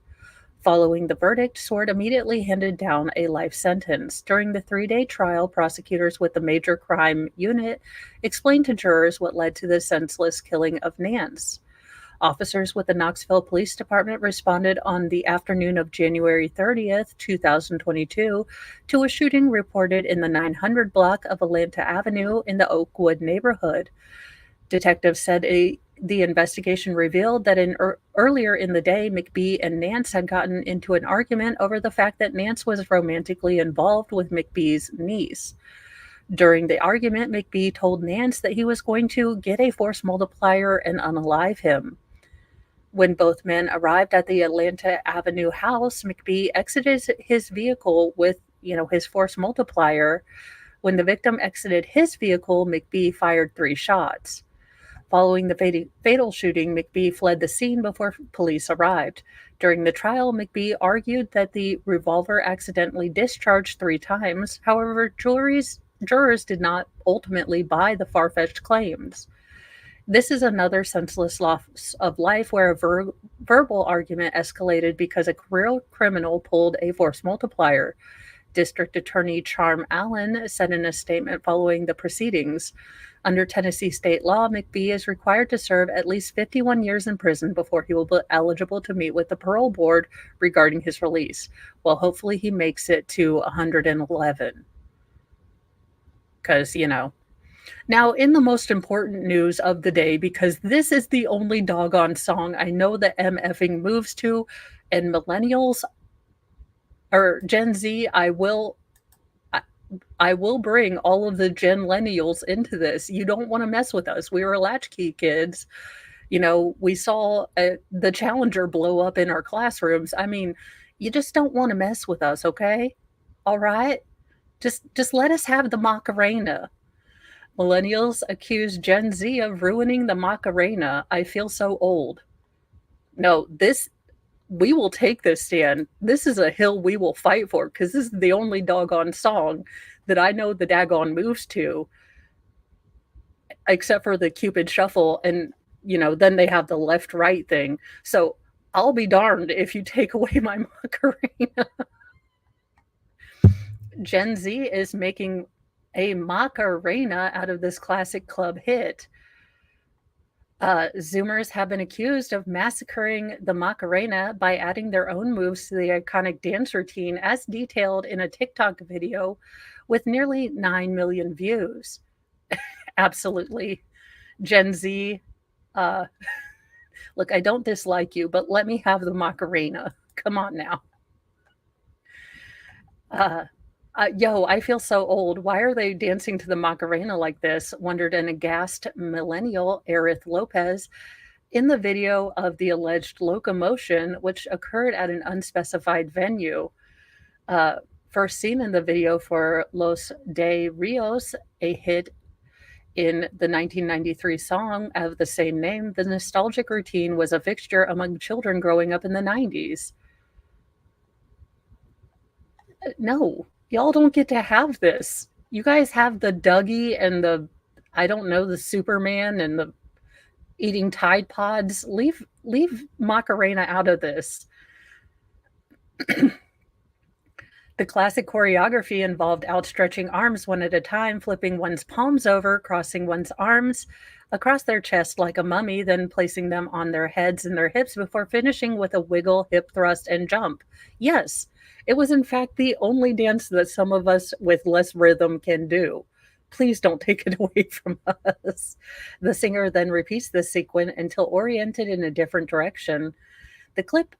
S1: Following the verdict, Sword immediately handed down a life sentence. During the 3-day trial, prosecutors with the Major Crime Unit explained to jurors what led to the senseless killing of Nance. Officers with the Knoxville Police Department responded on the afternoon of January 30th, 2022, to a shooting reported in the 900 block of Atlanta Avenue in the Oakwood neighborhood. Detectives said the investigation revealed that earlier in the day, McBee and Nance had gotten into an argument over the fact that Nance was romantically involved with McBee's niece. During the argument, McBee told Nance that he was going to get a force multiplier and unalive him. When both men arrived at the Atlanta Avenue house, McBee exited his vehicle with, his force multiplier. When the victim exited his vehicle, McBee fired 3 shots. Following the fatal shooting, McBee fled the scene before police arrived. During the trial, McBee argued that the revolver accidentally discharged 3 times. However, jurors did not ultimately buy the far-fetched claims. This is another senseless loss of life where a verbal argument escalated because a career criminal pulled a force multiplier. District Attorney Charm Allen said in a statement following the proceedings. Under Tennessee state law, McBee is required to serve at least 51 years in prison before he will be eligible to meet with the parole board regarding his release. Well, hopefully he makes it to 111. Because, Now, in the most important news of the day, because this is the only doggone song I know that MFing moves to, and millennials or Gen Z, I will bring all of the Gen-lennials into this. You don't want to mess with us. We were latchkey kids. We saw the Challenger blow up in our classrooms. I mean, you just don't want to mess with us, okay? All right? Just let us have the Macarena. Millennials accuse Gen Z of ruining the Macarena. I feel so old. No, we will take this stand. This is a hill we will fight for because this is the only doggone song that I know the daggone moves to, except for the Cupid Shuffle. And, then they have the left right thing. So I'll be darned if you take away my Macarena. Gen Z is making a Macarena out of this classic club hit. Zoomers have been accused of massacring the Macarena by adding their own moves to the iconic dance routine, as detailed in a TikTok video with nearly 9 million views. Absolutely. Gen Z, look, I don't dislike you, but let me have the Macarena. Come on now. Yo, I feel so old. Why are they dancing to the Macarena like this? Wondered an aghast millennial, Aerith Lopez, in the video of the alleged locomotion, which occurred at an unspecified venue. First seen in the video for Los de Rios, a hit in the 1993 song of the same name, the nostalgic routine was a fixture among children growing up in the 90s. No, y'all don't get to have this. You guys have the Dougie and I don't know, the Superman and the eating Tide Pods. Leave Macarena out of this. The classic choreography involved outstretching arms one at a time, flipping one's palms over, crossing one's arms across their chest like a mummy, then placing them on their heads and their hips before finishing with a wiggle, hip thrust, and jump. Yes, it was in fact the only dance that some of us with less rhythm can do. Please don't take it away from us. The singer then repeats this sequence until oriented in a different direction. The clip,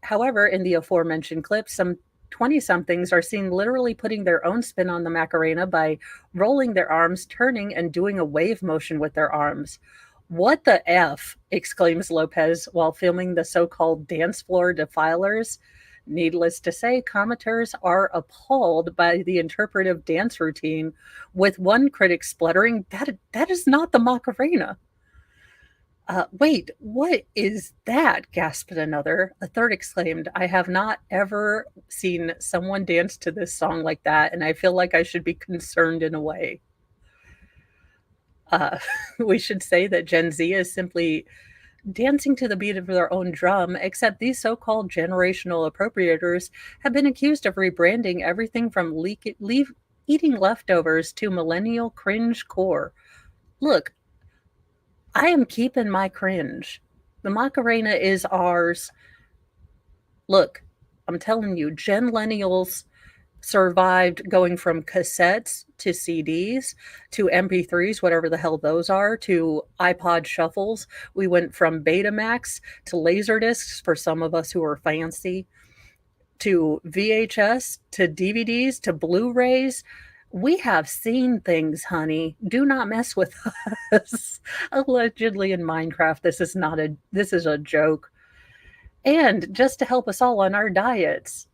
S1: however, in the aforementioned clip, some 20-somethings are seen literally putting their own spin on the Macarena by rolling their arms, turning, and doing a wave motion with their arms. What the F? Exclaims Lopez while filming the so-called dance floor defilers. Needless to say, commenters are appalled by the interpretive dance routine, with one critic spluttering, that is not the Macarena. Wait, what is that? Gasped another. A third exclaimed, I have not ever seen someone dance to this song like that, and I feel like I should be concerned in a way. We should say that Gen Z is simply dancing to the beat of their own drum, except these so-called generational appropriators have been accused of rebranding everything from eating leftovers to millennial cringe core. Look, I am keeping my cringe. The Macarena is ours. Look, I'm telling you, Genlennials survived going from cassettes to CDs to MP3s, whatever the hell those are, to iPod shuffles. We went from Betamax to Laserdiscs for some of us who are fancy, to VHS, to DVDs, to Blu-rays. We have seen things, honey. Do not mess with us. Allegedly in Minecraft, this is a joke. And just to help us all on our diets,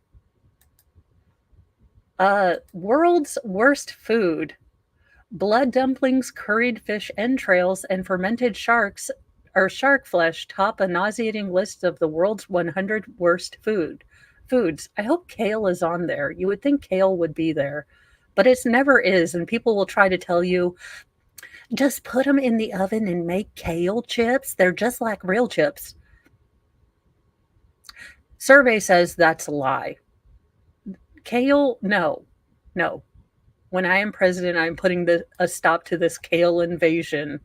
S1: world's worst food: blood dumplings, curried fish entrails, and fermented sharks or shark flesh top a nauseating list of the world's 100 worst foods. I hope kale is on there. You would think kale would be there, but it never is. And people will try to tell you, just put them in the oven and make kale chips. They're just like real chips. Survey says that's a lie. Kale, no. When I am president, I'm putting a stop to this kale invasion.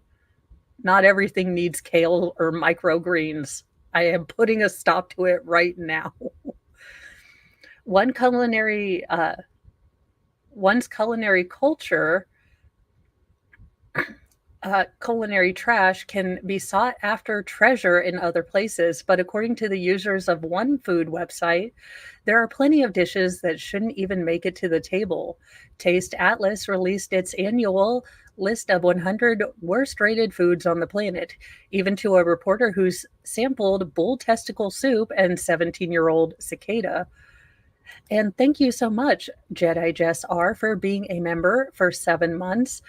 S1: Not everything needs kale or microgreens. I am putting a stop to it right now. One's culinary culture, culinary trash can be sought after treasure in other places, but according to the users of one food website, there are plenty of dishes that shouldn't even make it to the table. Taste Atlas released its annual list of 100 worst rated foods on the planet, even to a reporter who's sampled bull testicle soup and 17-year-old cicada. And thank you so much, Jedi Jess R, for being a member for 7 months.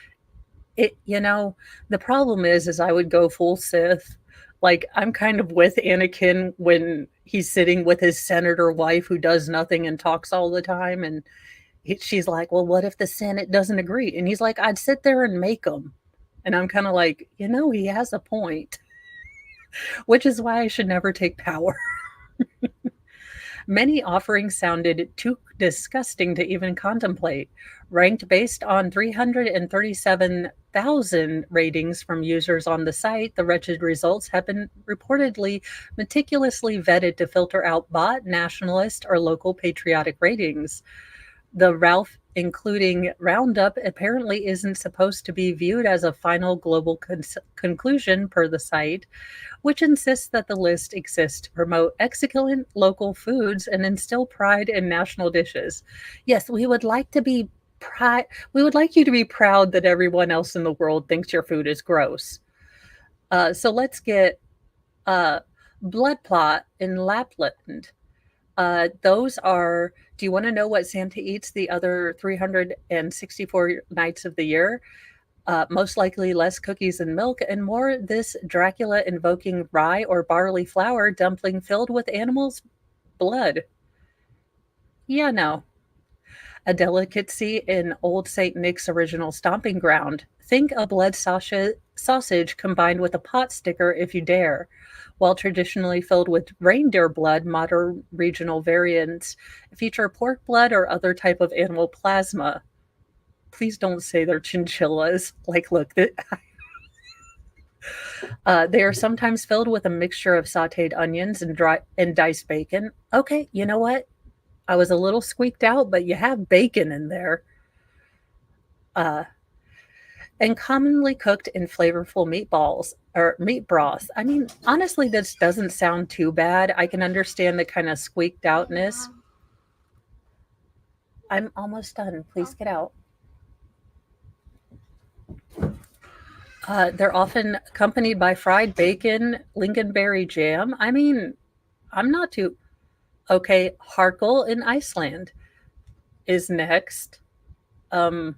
S1: The problem is I would go full Sith. Like, I'm kind of with Anakin when he's sitting with his senator wife who does nothing and talks all the time, and she's like, "Well, what if the Senate doesn't agree?" And he's like, "I'd sit there and make them." And I'm kinda like, he has a point, which is why I should never take power. Many offerings sounded too disgusting to even contemplate. Ranked based on 337,000 ratings from users on the site, the wretched results have been reportedly meticulously vetted to filter out bot, nationalist, or local patriotic ratings. The Ralph, including Roundup, apparently isn't supposed to be viewed as a final global conclusion per the site, which insists that the list exists to promote excellent local foods and instill pride in national dishes. Yes, we would like you to be proud that everyone else in the world thinks your food is gross. So let's get uh, blood plot in Lapland. Those are. Do you want to know what Santa eats the other 364 nights of the year? Most likely less cookies and milk, and more this Dracula invoking rye or barley flour dumpling filled with animals' blood. Yeah, no. A delicacy in Old St. Nick's original stomping ground. Think a blood sausage combined with a pot sticker if you dare. While traditionally filled with reindeer blood, modern regional variants feature pork blood or other type of animal plasma. Please don't say they're chinchillas. Like, look, they are sometimes filled with a mixture of sautéed onions and diced bacon. Okay, you know what? I was a little squeaked out, but you have bacon in there. Uh, and commonly cooked in flavorful meatballs or meat broth. I mean, honestly, this doesn't sound too bad. I can understand the kind of squeaked outness. I'm almost done. Please get out. They're often accompanied by fried bacon, lingonberry jam. I mean, I'm not too okay. Harkel in Iceland is next. Um,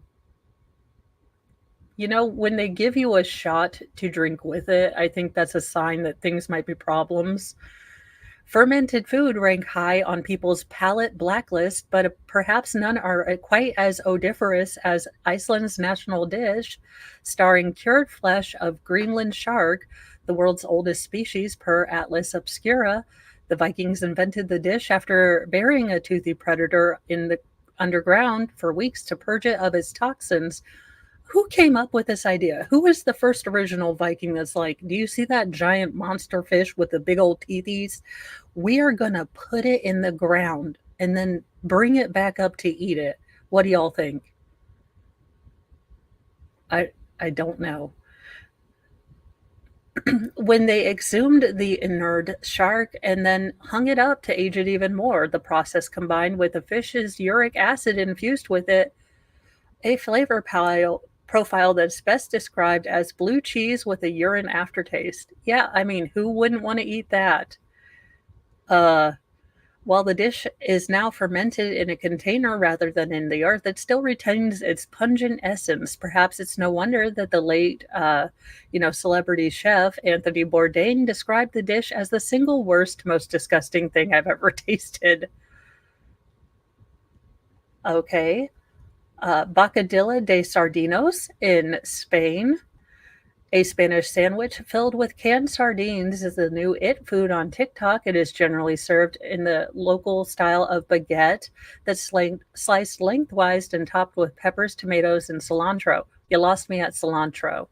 S1: when they give you a shot to drink with it, I think that's a sign that things might be problems. Fermented food rank high on people's palate blacklist, but perhaps none are quite as odoriferous as Iceland's national dish, starring cured flesh of Greenland shark, the world's oldest species per Atlas Obscura. The Vikings invented the dish after burying a toothy predator in the underground for weeks to purge it of its toxins. Who came up with this idea? Who was the first original Viking that's like, do you see that giant monster fish with the big old teethies? We are going to put it in the ground and then bring it back up to eat it. What do y'all think? I don't know. When they exhumed the inert shark and then hung it up to age it even more, the process combined with the fish's uric acid infused with it a profile that's best described as blue cheese with a urine aftertaste. Yeah, I mean, who wouldn't want to eat that? Uh, while the dish is now fermented in a container rather than in the earth, it still retains its pungent essence. Perhaps it's no wonder that the late, celebrity chef Anthony Bourdain described the dish as the single worst, most disgusting thing I've ever tasted. Okay. Bocadilla de Sardinos in Spain. A Spanish sandwich filled with canned sardines is the new it food on TikTok. It is generally served in the local style of baguette that's sliced lengthwise and topped with peppers, tomatoes, and cilantro. You lost me at cilantro.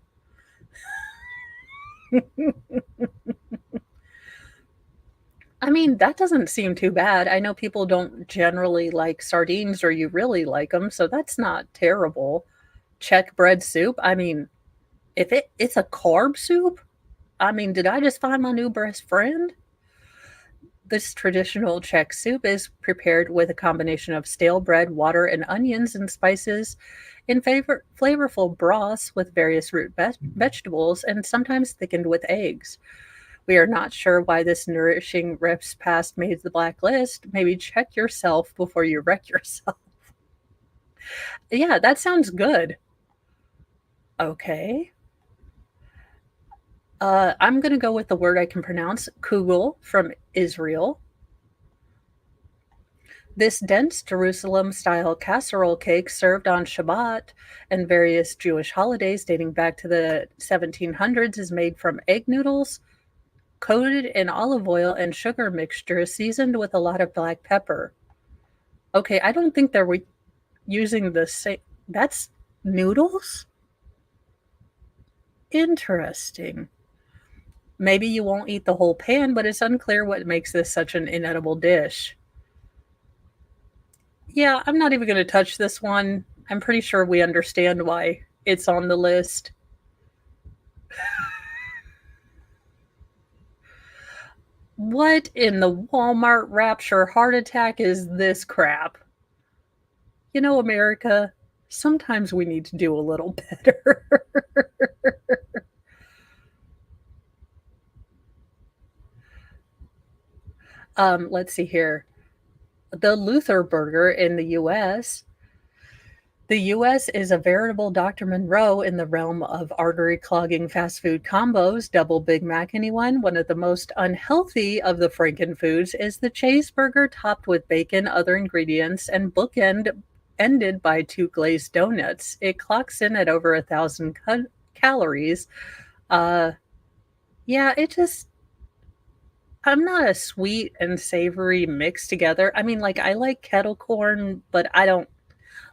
S1: I mean, that doesn't seem too bad. I know people don't generally like sardines or you really like them, so that's not terrible. Czech bread soup. I mean, if it's a carb soup, I mean, did I just find my new best friend? This traditional Czech soup is prepared with a combination of stale bread, water, and onions and spices in flavorful broths with various root vegetables and sometimes thickened with eggs. We are not sure why this nourishing rips past made the blacklist. Maybe check yourself before you wreck yourself. Yeah, that sounds good. Okay. I'm going to go with the word I can pronounce, kugel from Israel. This dense Jerusalem-style casserole cake served on Shabbat and various Jewish holidays dating back to the 1700s is made from egg noodles, coated in olive oil and sugar mixture, seasoned with a lot of black pepper. Okay, I don't think they're using the same. That's noodles? Interesting. Maybe you won't eat the whole pan, but it's unclear what makes this such an inedible dish. Yeah, I'm not even going to touch this one. I'm pretty sure we understand why it's on the list. What in the Walmart rapture heart attack is this crap? You know, America, sometimes we need to do a little better. Let's see here. The Luther burger in the US. The US is a veritable Dr. Monroe in the realm of artery clogging fast food combos. Double Big Mac, anyone? One of the most unhealthy of the frankenfoods is the cheeseburger topped with bacon, other ingredients, and ended by two glazed donuts. It clocks in at over 1,000 calories. Uh, yeah, it just, I'm not a sweet and savory mix together. I mean, like, I like kettle corn, but I don't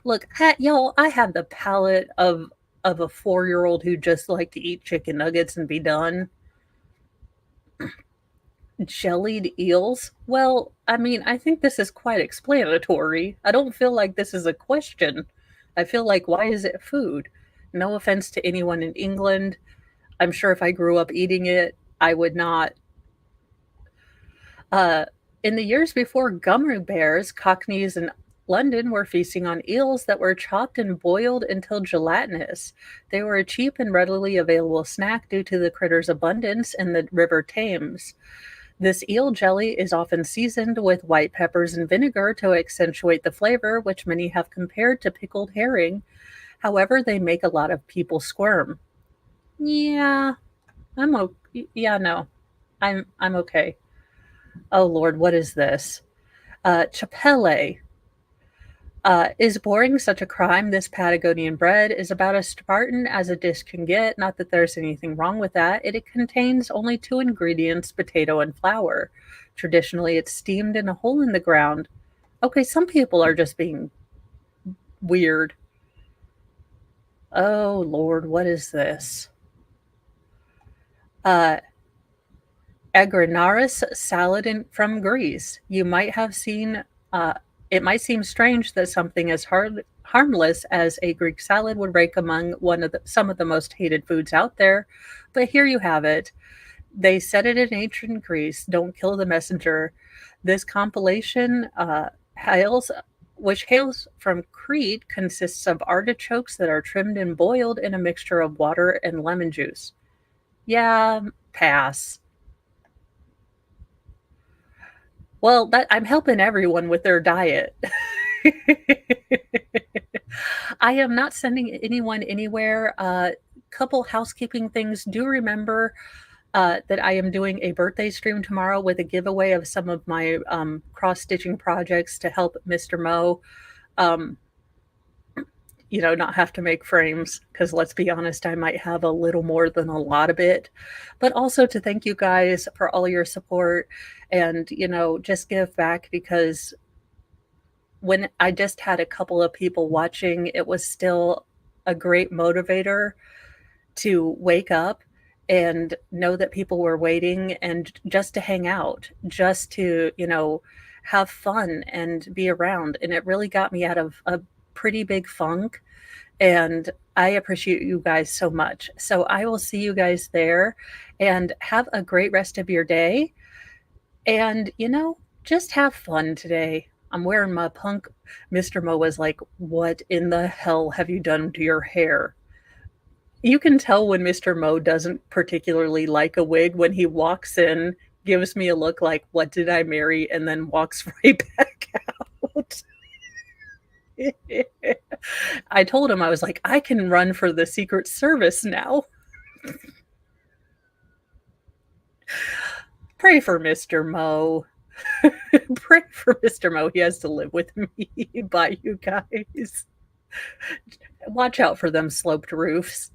S1: look, y'all, I have the palate of a 4-year-old who just like to eat chicken nuggets and be done. Jellied eels? Well, I mean, I think this is quite explanatory. I don't feel like this is a question. I feel like, why is it food? No offense to anyone in England. I'm sure if I grew up eating it, I would not. Uh, in the years before gummy bears, cockneys in London were feasting on eels that were chopped and boiled until gelatinous. They were a cheap and readily available snack due to the critter's abundance in the River Thames. This eel jelly is often seasoned with white peppers and vinegar to accentuate the flavor, which many have compared to pickled herring. However, they make a lot of people squirm. Yeah, I'm okay. Yeah, no, I'm okay. Oh Lord, what is this? Chapelle. Is boring such a crime? This Patagonian bread is about as Spartan as a dish can get. Not that there's anything wrong with that. It contains only two ingredients, potato and flour. Traditionally, it's steamed in a hole in the ground. Okay, some people are just being weird. Oh Lord, what is this? Uh, Agranaris salad from Greece. You might have seen, it might seem strange that something as harmless as a Greek salad would rank among some of the most hated foods out there, but here you have it. They said it in ancient Greece, don't kill the messenger. This compilation which hails from Crete, consists of artichokes that are trimmed and boiled in a mixture of water and lemon juice. Yeah, pass. Well, I'm helping everyone with their diet. I am not sending anyone anywhere. Couple housekeeping things. Do remember that I am doing a birthday stream tomorrow with a giveaway of some of my cross stitching projects to help Mr. Mo. Um, not have to make frames because let's be honest, I might have a little more than a lot of it. But also to thank you guys for all your support and, just give back because when I just had a couple of people watching, it was still a great motivator to wake up and know that people were waiting and just to hang out, just to, have fun and be around. And it really got me out of a pretty big funk. And I appreciate you guys so much. So I will see you guys there and have a great rest of your day. And, just have fun today. I'm wearing my punk. Mr. Mo was like, "What in the hell have you done to your hair?" You can tell when Mr. Mo doesn't particularly like a wig when he walks in, gives me a look like, "What did I marry?" and then walks right back out. I told him, I was like, "I can run for the Secret Service now." Pray for Mr. Mo. Pray for Mr. Mo. He has to live with me. Bye, you guys. Watch out for them sloped roofs.